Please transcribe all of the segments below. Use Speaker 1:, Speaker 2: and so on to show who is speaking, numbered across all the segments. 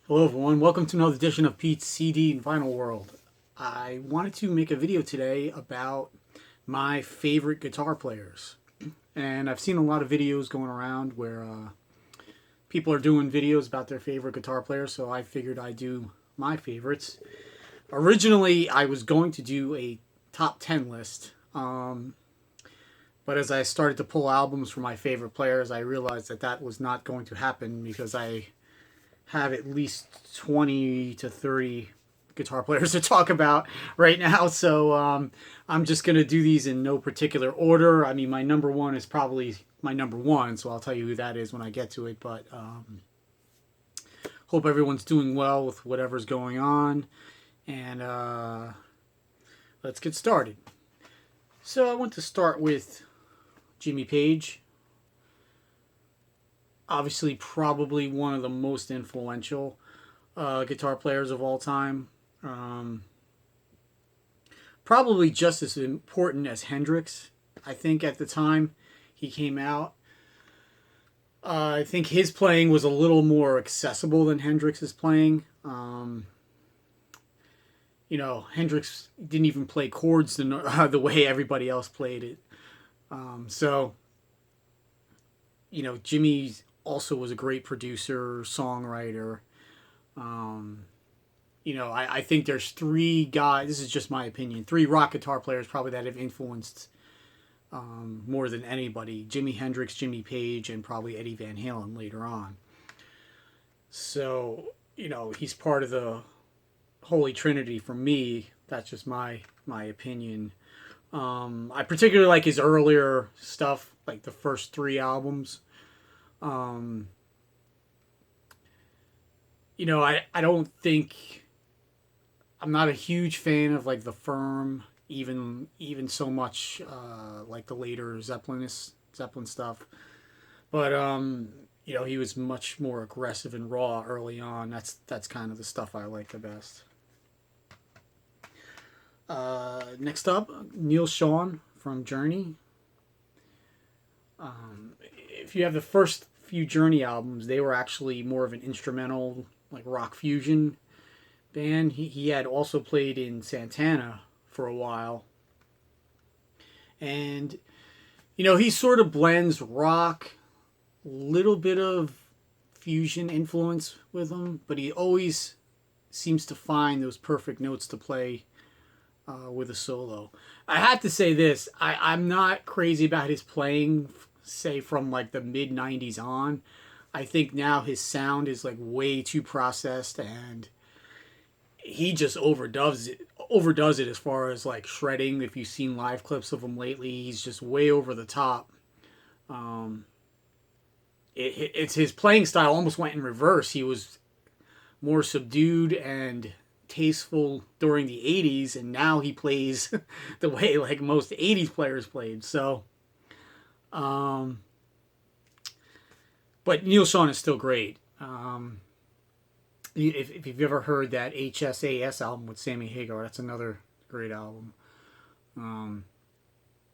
Speaker 1: Hello everyone, welcome to another edition of Pete's CD and Vinyl World. I wanted to make a video today about my favorite guitar players. And I've seen a lot of videos going around where people are doing videos about their favorite guitar players, so I figured I'd do my favorites. Originally, I was going to do a top 10 list, but as I started to pull albums for my favorite players, I realized that that was not going to happen because I have at least 20 to 30 guitar players to talk about right now. So I'm just going to do these in no particular order. I mean, my number one is probably my number one, so I'll tell you who that is when I get to it. But hope everyone's doing well with whatever's going on. And let's get started. So I want to start with Jimmy Page. Obviously, probably one of the most influential guitar players of all time. Probably just as important as Hendrix. I think at the time he came out, I think his playing was a little more accessible than Hendrix's playing. Hendrix didn't even play chords the way everybody else played it. Jimmy also was a great producer, songwriter. I think there's three guys, this is just my opinion, three rock guitar players probably that have influenced more than anybody. Jimi Hendrix, Jimmy Page, and probably Eddie Van Halen later on. So, he's part of the Holy Trinity for me. That's just my opinion. I particularly like his earlier stuff, like the first three albums. I don't think I'm not a huge fan of like the Firm, even so much like the later Zeppelin stuff. But he was much more aggressive and raw early on. That's kind of the stuff I like the best. Next up, Neil Schon from Journey. If you have the first few Journey albums, they were actually more of an instrumental, like rock fusion band. He had also played in Santana for a while. And, he sort of blends rock, little bit of fusion influence with him, but he always seems to find those perfect notes to play with a solo. I have to say this, I'm not crazy about his playing, say from like the mid 90s on. I think now his sound is like way too processed and he just overdoes it as far as like shredding. If you've seen live clips of him lately, he's just way over the top. It's his playing style almost went in reverse. He was more subdued and tasteful during the 80s, and now he plays the way like most 80s players played. So but Neil Schon is still great. If you've ever heard that HSAS album with Sammy Hagar, that's another great album.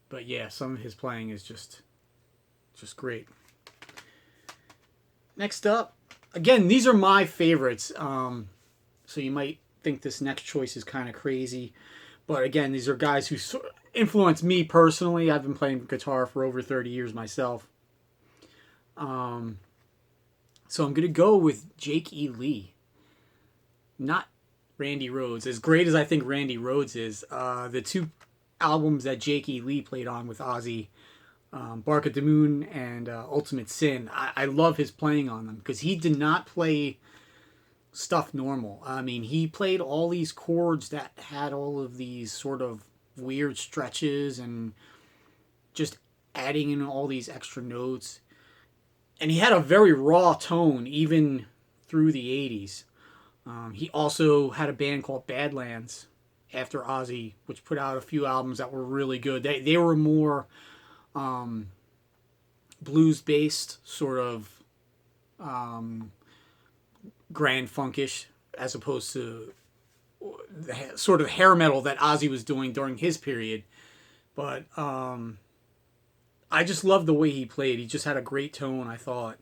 Speaker 1: But yeah, some of his playing is just great. Next up, again, these are my favorites. So you might think this next choice is kind of crazy, but again, these are guys who influenced me personally. I've been playing guitar for over 30 years myself. So I'm going to go with Jake E. Lee. Not Randy Rhoads. As great as I think Randy Rhoads is, the two albums that Jake E. Lee played on with Ozzy, Bark at the Moon and Ultimate Sin, I love his playing on them because he did not play stuff normal. I mean, he played all these chords that had all of these sort of weird stretches and just adding in all these extra notes. And he had a very raw tone even through the 80s. He also had a band called Badlands after Ozzy, which put out a few albums that were really good. They were more blues-based, sort of grand funkish, as opposed to the sort of hair metal that Ozzy was doing during his period. But I just loved the way he played. He just had a great tone, I thought.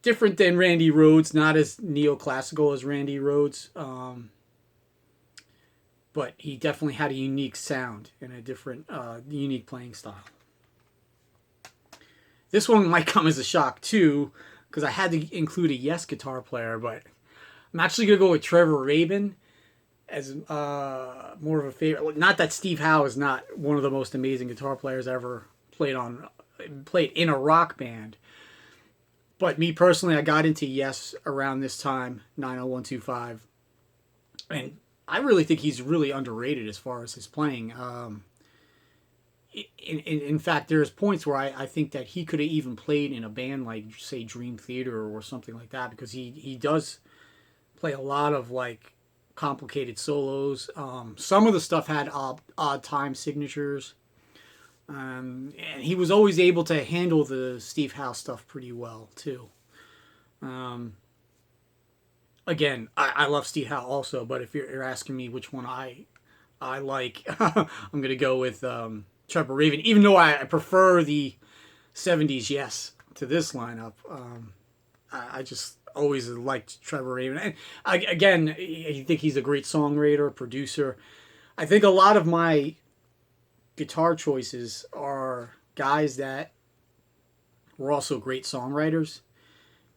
Speaker 1: different than Randy Rhoads, not as neoclassical as Randy Rhoads, but he definitely had a unique sound and a different, unique playing style. This one might come as a shock too, because I had to include a Yes guitar player, but I'm actually going to go with Trevor Rabin as more of a favorite. Not that Steve Howe is not one of the most amazing guitar players ever played in a rock band. But me personally, I got into Yes around this time, 90125. And I really think he's really underrated as far as his playing. In fact, there's points where I think that he could have even played in a band like, say, Dream Theater or something like that, because he does play a lot of like complicated solos. Some of the stuff had odd time signatures. And he was always able to handle the Steve Howe stuff pretty well, too. Again, I love Steve Howe also, but if you're asking me which one I like, I'm going to go with Trevor Rabin, even though I prefer the 70s Yes to this lineup. I just always liked Trevor Rabin. And again, I think he's a great songwriter, producer. I think a lot of my guitar choices are guys that were also great songwriters,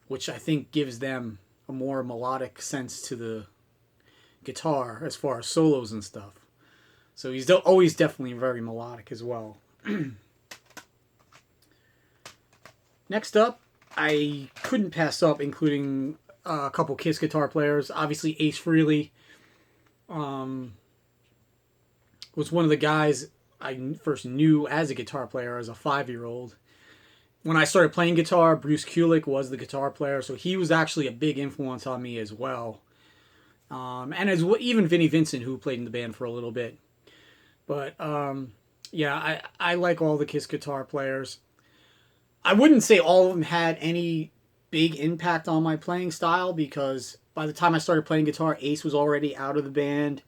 Speaker 1: which I think gives them a more melodic sense to the guitar as far as solos and stuff. So he's always definitely very melodic as well. Next up, I couldn't pass up including a couple Kiss guitar players. Obviously, Ace Frehley was one of the guys I first knew as a guitar player as a 5-year-old. When I started playing guitar, Bruce Kulick was the guitar player, so he was actually a big influence on me as well. And as well, even Vinnie Vincent, who played in the band for a little bit. But yeah, I like all the Kiss guitar players. I wouldn't say all of them had any big impact on my playing style, because by the time I started playing guitar, Ace was already out of the band.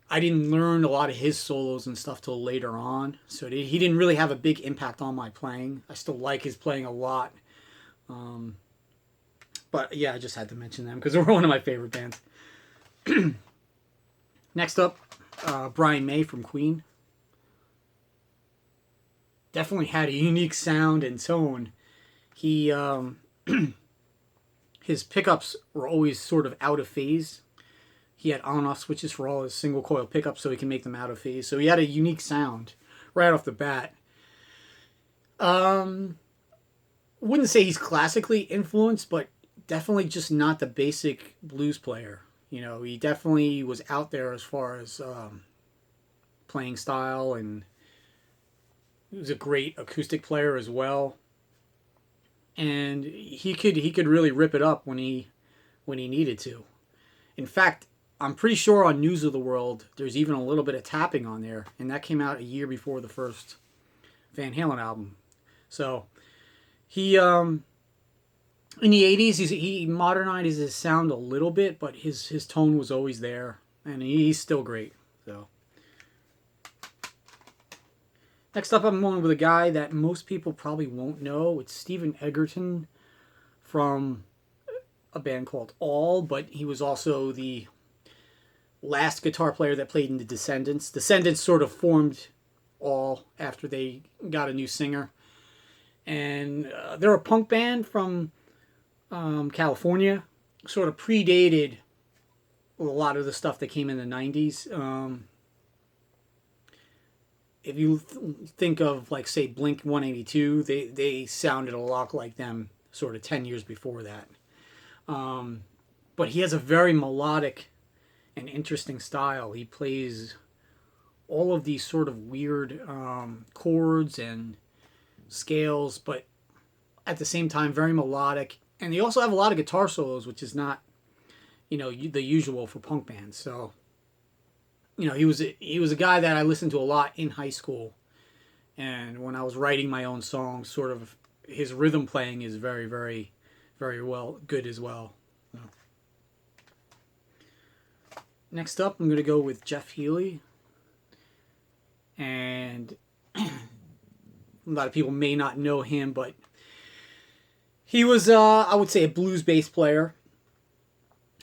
Speaker 1: I didn't learn a lot of his solos and stuff till later on, so he didn't really have a big impact on my playing. I still like his playing a lot. But yeah, I just had to mention them because they're one of my favorite bands. Next up, Brian May from Queen. Definitely had a unique sound and tone. He his pickups were always sort of out of phase. He had on-off switches for all his single coil pickups so he can make them out of phase. So he had a unique sound right off the bat. Wouldn't say he's classically influenced, but definitely just not the basic blues player. You know, he definitely was out there as far as playing style, and he was a great acoustic player as well. And he could really rip it up when he needed to. In fact, I'm pretty sure on News of the World there's even a little bit of tapping on there, and that came out a year before the first Van Halen album. So he in the 80s he modernized his sound a little bit, but his tone was always there, and he's still great. So next up, I'm going with a guy that most people probably won't know. It's Stephen Egerton from a band called All, but he was also the last guitar player that played in the Descendants. Descendants sort of formed All after they got a new singer. And they're a punk band from California. Sort of predated a lot of the stuff that came in the 90s. If you think of, like, say, Blink-182, they sounded a lot like them sort of 10 years before that. But he has a very melodic and interesting style. He plays all of these sort of weird chords and scales, but at the same time very melodic. And they also have a lot of guitar solos, which is not, you know, the usual for punk bands. So, you know, he was a guy that I listened to a lot in high school, and when I was writing my own songs, sort of his rhythm playing is very, very, very good as well. So. Next up, I'm going to go with Jeff Healey. And a lot of people may not know him, but He was, I would say, a blues bass player.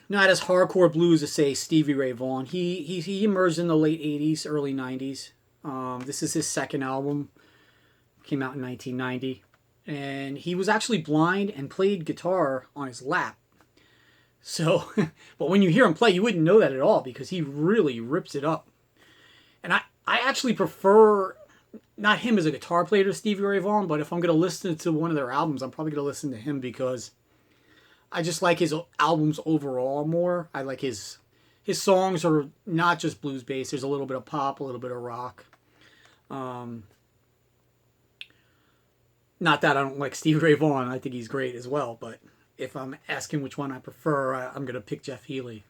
Speaker 1: Not as hardcore blues as, say, Stevie Ray Vaughan. He emerged in the late 80s, early 90s. This is his second album. Came out in 1990. And he was actually blind and played guitar on his lap. So, but when you hear him play, you wouldn't know that at all because he really rips it up. And I actually prefer not him as a guitar player to Stevie Ray Vaughan, but if I'm going to listen to one of their albums, I'm probably going to listen to him because I just like his albums overall more. I like his songs are not just blues based. There's a little bit of pop, a little bit of rock. Not that I don't like Stevie Ray Vaughan. I think he's great as well. But if I'm asking which one I prefer, I'm going to pick Jeff Healey.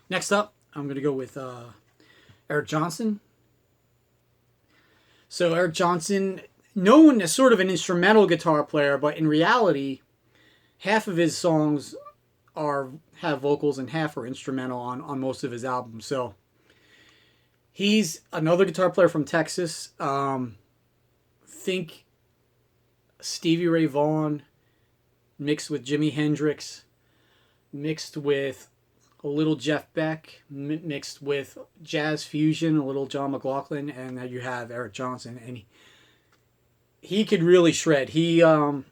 Speaker 1: Next up, I'm going to go with Eric Johnson. So Eric Johnson, known as sort of an instrumental guitar player, but in reality, half of his songs have vocals and half are instrumental on most of his albums. So he's another guitar player from Texas. Think Stevie Ray Vaughan mixed with Jimi Hendrix, mixed with a little Jeff Beck, mixed with jazz fusion, a little John McLaughlin, and then you have Eric Johnson, and he could really shred. He when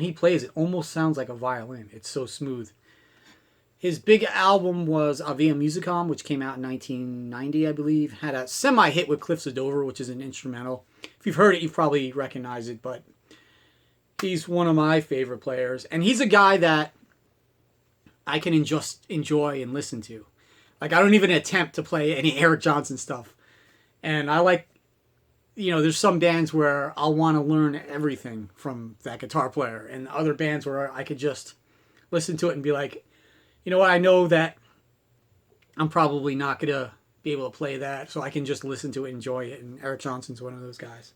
Speaker 1: he plays, it almost sounds like a violin. It's so smooth. His big album was Avia Musicom, which came out in 1990, I believe. Had a semi-hit with Cliffs of Dover, which is an instrumental. If you've heard it, you've probably recognized it, but he's one of my favorite players. And he's a guy that I can just enjoy and listen to. Like, I don't even attempt to play any Eric Johnson stuff. And I like, there's some bands where I'll want to learn everything from that guitar player. And other bands where I could just listen to it and be like, you know what, I know that I'm probably not going to be able to play that, so I can just listen to it and enjoy it. And Eric Johnson's one of those guys.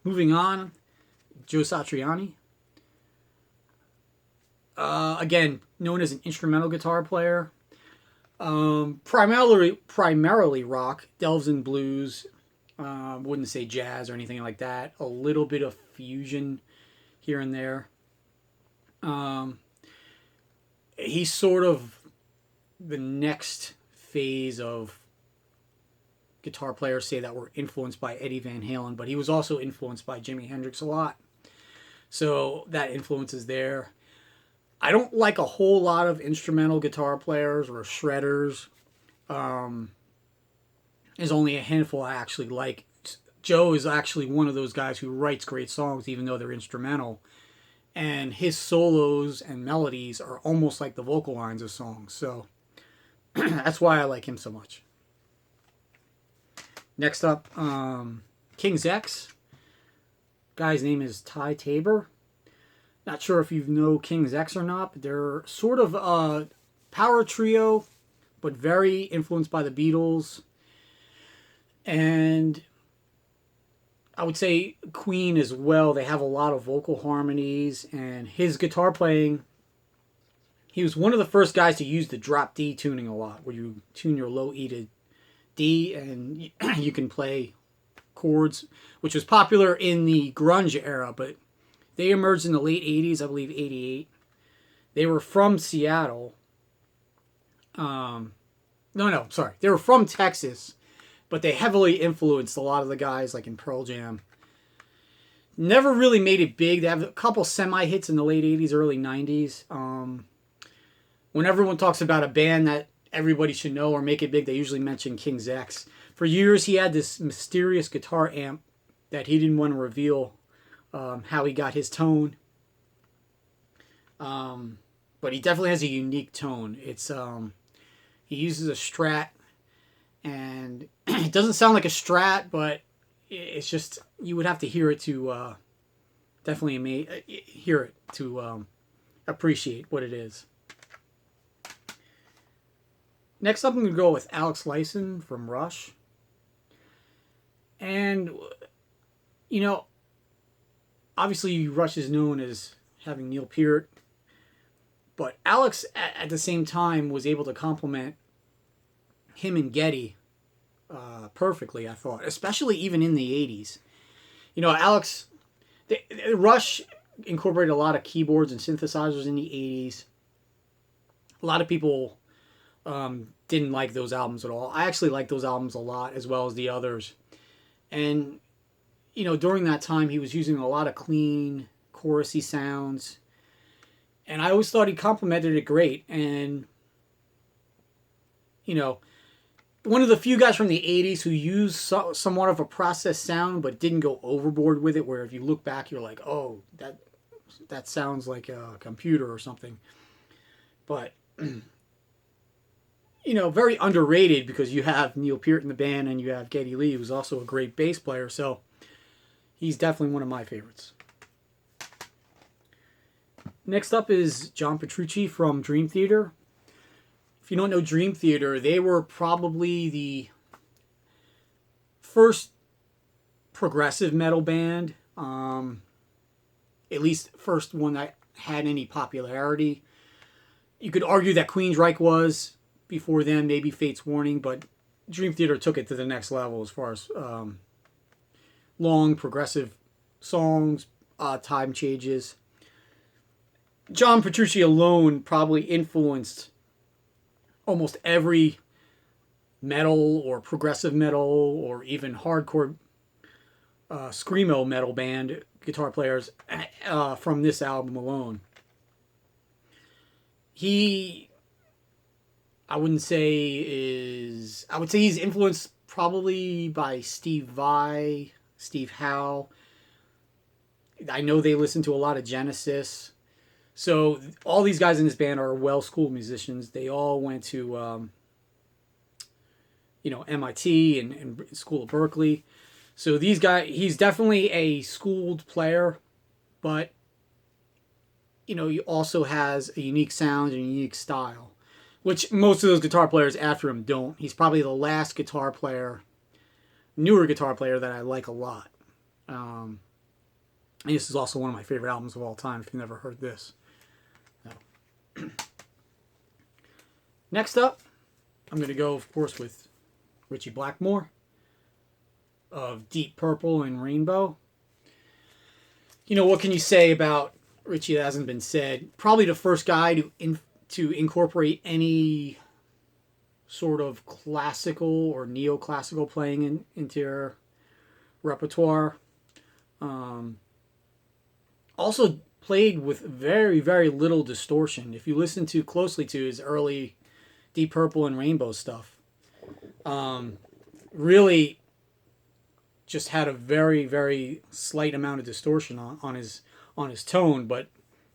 Speaker 1: Moving on, Joe Satriani. Again, known as an instrumental guitar player. Primarily rock, delves in blues. Wouldn't say jazz or anything like that. A little bit of fusion here and there. He's sort of the next phase of guitar players, say, that were influenced by Eddie Van Halen, but he was also influenced by Jimi Hendrix a lot. So that influence is there. I don't like a whole lot of instrumental guitar players or shredders. There's only a handful I actually like. Joe is actually one of those guys who writes great songs even though they're instrumental. And his solos and melodies are almost like the vocal lines of songs. So that's why I like him so much. Next up, King's X. Guy's name is Ty Tabor. Not sure if you know King's X or not, but they're sort of a power trio, but very influenced by the Beatles. And I would say Queen as well. They have a lot of vocal harmonies, and his guitar playing, he was one of the first guys to use the drop D tuning a lot, where you tune your low E to D and you can play chords, which was popular in the grunge era, but they emerged in the late 80s, I believe 88. They were from Seattle. They were from Texas, but they heavily influenced a lot of the guys like in Pearl Jam. Never really made it big. They have a couple semi-hits in the late 80s, early 90s. When everyone talks about a band that everybody should know or make it big, they usually mention King's X. For years, he had this mysterious guitar amp that he didn't want to reveal how he got his tone. But he definitely has a unique tone. It's he uses a Strat, and it doesn't sound like a Strat, but it's just, you would have to hear it to appreciate what it is. Next up, I'm going to go with Alex Lifeson from Rush. And, obviously Rush is known as having Neil Peart, but Alex, at the same time, was able to complement him and Geddy perfectly, I thought, especially even in the 80s. Alex, Rush incorporated a lot of keyboards and synthesizers in the 80s. A lot of people didn't like those albums at all. I actually like those albums a lot, as well as the others. And, during that time, he was using a lot of clean, chorusy sounds. And I always thought he complemented it great. And, one of the few guys from the 80s who used somewhat of a processed sound, but didn't go overboard with it, where if you look back, you're like, oh, that sounds like a computer or something. But, very underrated, because you have Neil Peart in the band and you have Geddy Lee, who's also a great bass player. So he's definitely one of my favorites. Next up is John Petrucci from Dream Theater. If you don't know Dream Theater, they were probably the first progressive metal band, at least first one that had any popularity. You could argue that Queensryche was before them, maybe Fate's Warning, but Dream Theater took it to the next level as far as long progressive songs, time changes. John Petrucci alone probably influenced almost every metal or progressive metal or even hardcore screamo metal band guitar players from this album alone. I would say he's influenced probably by Steve Vai, Steve Howe. I know they listen to a lot of Genesis. So all these guys in this band are well-schooled musicians. They all went to, MIT and School of Berkeley. So these guys, he's definitely a schooled player, but, he also has a unique sound and a unique style, which most of those guitar players after him don't. He's probably the last newer guitar player that I like a lot. And this is also one of my favorite albums of all time, if you've never heard this. No. Next up, I'm going to go, of course, with Richie Blackmore of Deep Purple and Rainbow. What can you say about Richie that hasn't been said? Probably the first guy to incorporate any sort of classical or neoclassical playing into your repertoire. Also played with very, very little distortion. If you listen closely to his early Deep Purple and Rainbow stuff, really just had a very, very slight amount of distortion on his tone, but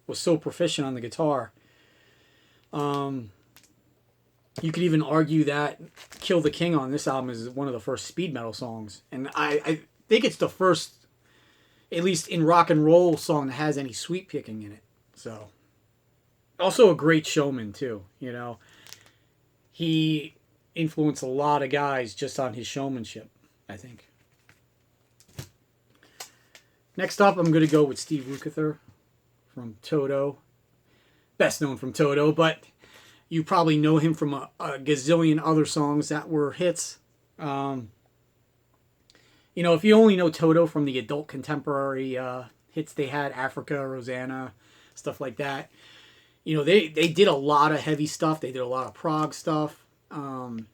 Speaker 1: was so proficient on the guitar. You could even argue that Kill the King on this album is one of the first speed metal songs. And I think it's the first, at least in rock and roll, song that has any sweep picking in it. So, also a great showman too, He influenced a lot of guys just on his showmanship, I think. Next up, I'm going to go with Steve Lukather from Toto. Best known from Toto, but you probably know him from a gazillion other songs that were hits. If you only know Toto from the adult contemporary hits they had, Africa, Rosanna, stuff like that, they did a lot of heavy stuff. They did a lot of prog stuff. And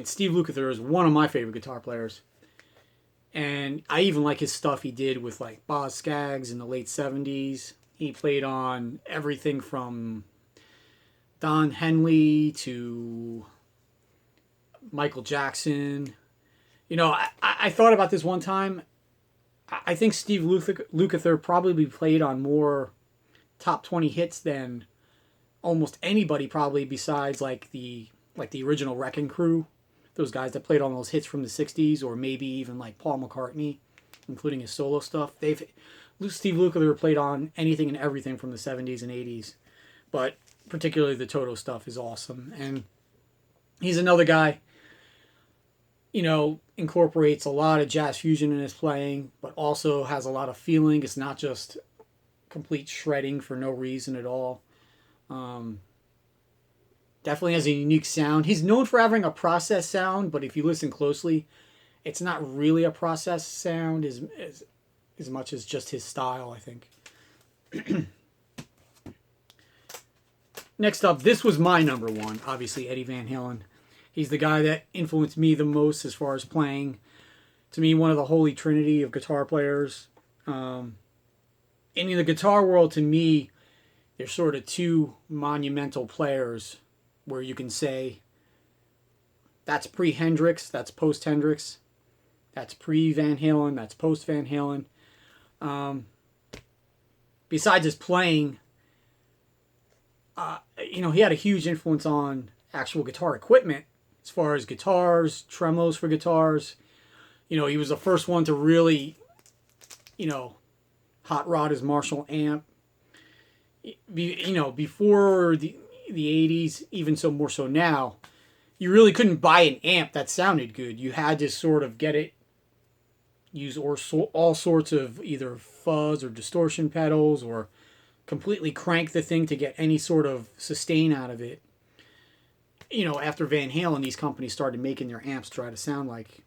Speaker 1: Steve Lukather is one of my favorite guitar players. And I even like his stuff he did with like Boz Scaggs in the late 70s. He played on everything from Don Henley to Michael Jackson. I thought about this one time. I think Steve Lukather probably played on more top 20 hits than almost anybody, probably besides like the original Wrecking Crew. Those guys that played on those hits from the 60s, or maybe even like Paul McCartney, including his solo stuff. Steve Lukather played on anything and everything from the 70s and 80s, but particularly the Toto stuff is awesome. And he's another guy, incorporates a lot of jazz fusion in his playing, but also has a lot of feeling. It's not just complete shredding for no reason at all. Definitely has a unique sound. He's known for having a processed sound, but if you listen closely, it's not really a processed sound as much as just his style, I think. Next up, this was my number one, obviously, Eddie Van Halen. He's the guy that influenced me the most as far as playing. To me, one of the holy trinity of guitar players. In the guitar world, to me, there's sort of two monumental players where you can say that's pre-Hendrix, that's post-Hendrix, that's pre-Van Halen, that's post-Van Halen. Besides his playing, he had a huge influence on actual guitar equipment as far as guitars, tremolos for guitars. He was the first one to really, hot rod his Marshall amp. Before the 80s, even so more so now, you really couldn't buy an amp that sounded good. You had to sort of get it, use all sorts of either fuzz or distortion pedals, or completely crank the thing to get any sort of sustain out of it. After Van Halen, these companies started making their amps try to sound like,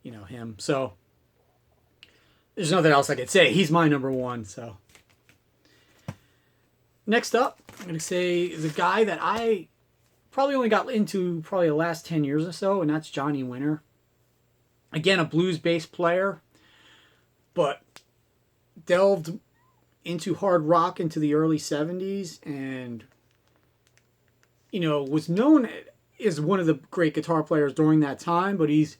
Speaker 1: him. So there's nothing else I could say. He's my number one, so. Next up, I'm going to say is a guy that I probably only got into probably the last 10 years or so, and that's Johnny Winter. Again, a blues bass player, but delved into hard rock into the early 70s and, was known as one of the great guitar players during that time, but he's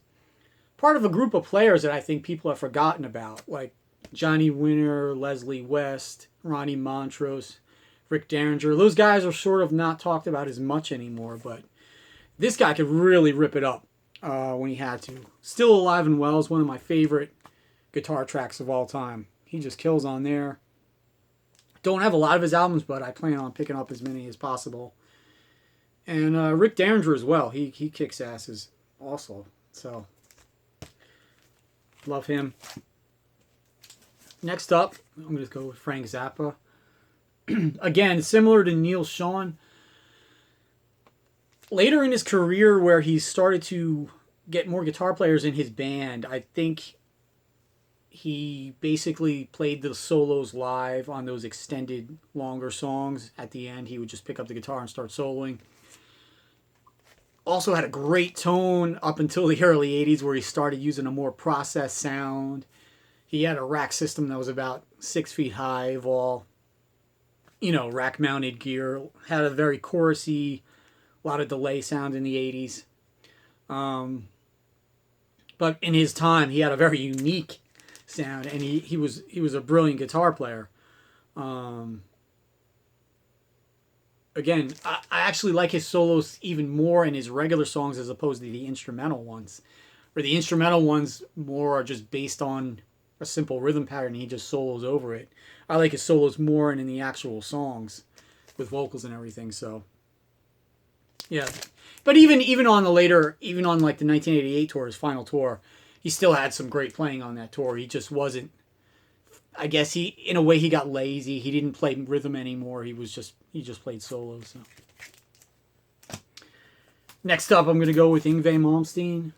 Speaker 1: part of a group of players that I think people have forgotten about, like Johnny Winter, Leslie West, Ronnie Montrose, Rick Derringer. Those guys are sort of not talked about as much anymore, but this guy could really rip it up when he had to. Still alive and well is one of my favorite guitar tracks of all time. He just kills on there. Don't have a lot of his albums, but I plan on picking up as many as possible. And Rick Derringer as well. He kicks asses also. So, love him. Next up, I'm going to go with Frank Zappa. Again, similar to Neil Schon. Later in his career, where he started to get more guitar players in his band, I think he basically played the solos live on those extended, longer songs. At the end, he would just pick up the guitar and start soloing. Also had a great tone up until the early 80s, where he started using a more processed sound. He had a rack system that was about 6 feet high of all, rack-mounted gear. Had a very chorusy, a lot of delay sound in the 80s. But in his time, he had a very unique sound, and he was a brilliant guitar player. Again, I actually like his solos even more in his regular songs as opposed to the instrumental ones. Where the instrumental ones more are just based on a simple rhythm pattern, and he just solos over it. I like his solos more and in the actual songs with vocals and everything, so yeah. But even on like the 1988 tour, his final tour, he still had some great playing on that tour. He just wasn't, I guess in a way he got lazy. He didn't play rhythm anymore. He just played solos. So. Next up, I'm going to go with Yngwie Malmsteen.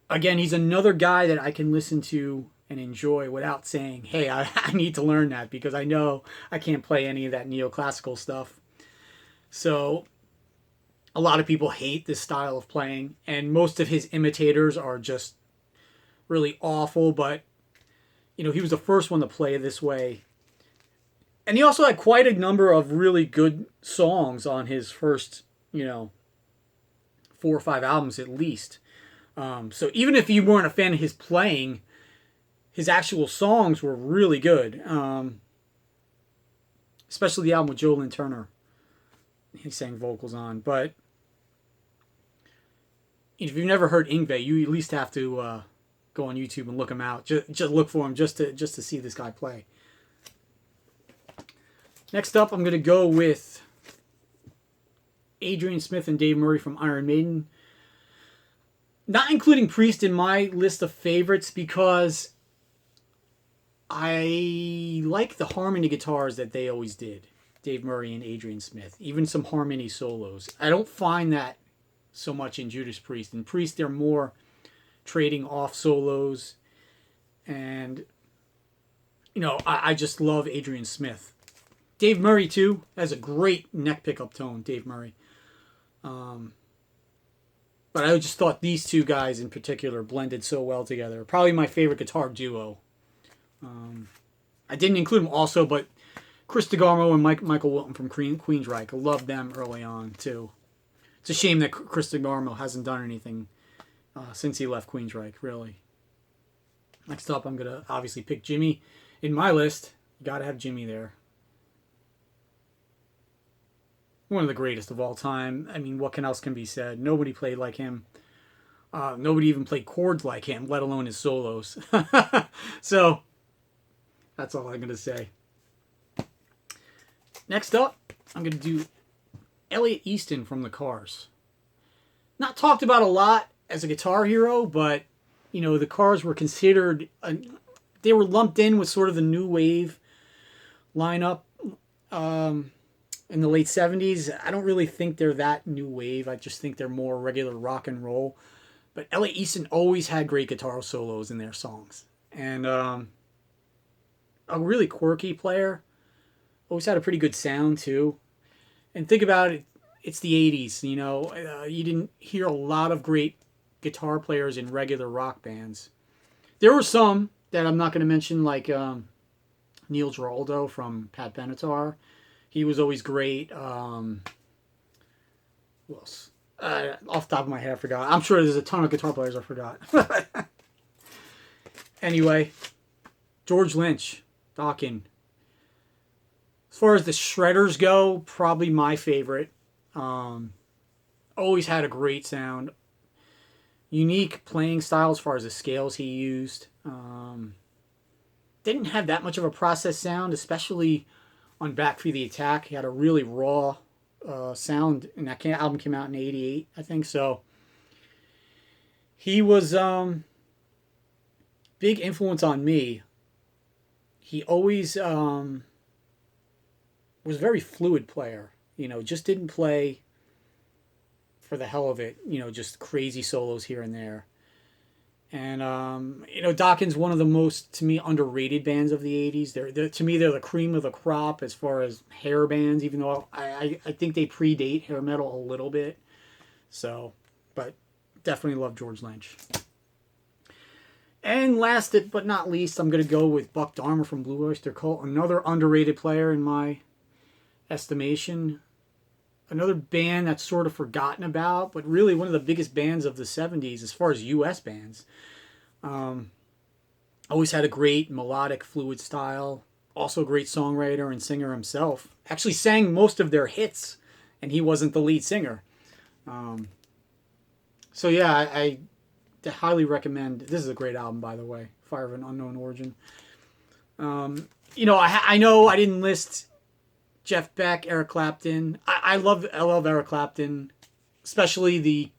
Speaker 1: Again, he's another guy that I can listen to and enjoy without saying, hey, I need to learn that, because I know I can't play any of that neoclassical stuff. So a lot of people hate this style of playing, and most of his imitators are just really awful, but he was the first one to play this way. And he also had quite a number of really good songs on his first, 4 or 5 albums at least. So even if you weren't a fan of his playing, his actual songs were really good. Especially the album with Joe Lynn Turner. He sang vocals on. But if you've never heard Yngwie, you at least have to go on YouTube and look him out. Just look for him just to see this guy play. Next up, I'm going to go with Adrian Smith and Dave Murray from Iron Maiden. Not including Priest in my list of favorites, because I like the harmony guitars that they always did. Dave Murray and Adrian Smith. Even some harmony solos. I don't find that so much in Judas Priest. In Priest, they're more trading off solos. And, I just love Adrian Smith. Dave Murray, too, has a great neck pickup tone, Dave Murray. But I just thought these two guys in particular blended so well together. Probably my favorite guitar duo. I didn't include them also, but Chris DeGarmo and Michael Wilton from Queensryche. I loved them early on, too. It's a shame that Chris DeGarmo hasn't done anything since he left Queensryche, really. Next up, I'm going to obviously pick Jimmy. In my list, you got to have Jimmy there. One of the greatest of all time. I mean, what else can be said? Nobody played like him. Nobody even played chords like him, let alone his solos. So, that's all I'm going to say. Next up, I'm going to do Elliot Easton from the Cars. Not talked about a lot as a guitar hero, but, the Cars were considered... they were lumped in with sort of the new wave lineup in the late 70s. I don't really think they're that new wave. I just think they're more regular rock and roll. But Elliot Easton always had great guitar solos in their songs. And a really quirky player. Always had a pretty good sound, too. And think about it, it's the 80s, you didn't hear a lot of great guitar players in regular rock bands. There were some that I'm not going to mention, like Neil Giraldo from Pat Benatar. He was always great. Who else? Off the top of my head, I forgot. I'm sure there's a ton of guitar players I forgot. Anyway, George Lynch, Dokken. As far as the shredders go, probably my favorite. Always had a great sound. Unique playing style as far as the scales he used. Didn't have that much of a processed sound, especially on Back for the Attack. He had a really raw sound, and that album came out in '88, I think. So he was big influence on me. He always was a very fluid player. Just didn't play for the hell of it. Just crazy solos here and there. And, Dokken's one of the most, to me, underrated bands of the 80s. To me, they're the cream of the crop as far as hair bands, even though I think they predate hair metal a little bit. So, but definitely love George Lynch. And last but not least, I'm going to go with Buck Dharma from Blue Oyster Cult, another underrated player in my estimation. Another band that's sort of forgotten about, but really one of the biggest bands of the 70s as far as U.S. bands. Always had a great melodic, fluid style. Also a great songwriter and singer himself. Actually sang most of their hits, and he wasn't the lead singer. So yeah, I highly recommend. This is a great album, by the way. Fire of an Unknown Origin. I know I didn't list Jeff Beck, Eric Clapton. I love Eric Clapton, especially the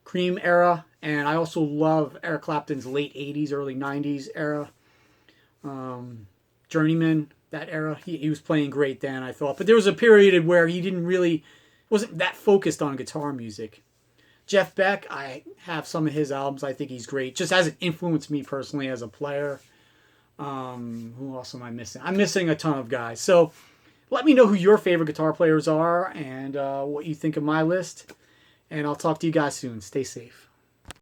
Speaker 1: Cream era, and I also love Eric Clapton's late 80s, early 90s era. Journeyman, that era, he was playing great then, I thought. But there was a period where he wasn't that focused on guitar music. Jeff Beck, I have some of his albums. I think he's great. Just hasn't influenced me personally as a player. Who else am I missing? I'm missing a ton of guys. So let me know who your favorite guitar players are and what you think of my list. And I'll talk to you guys soon. Stay safe.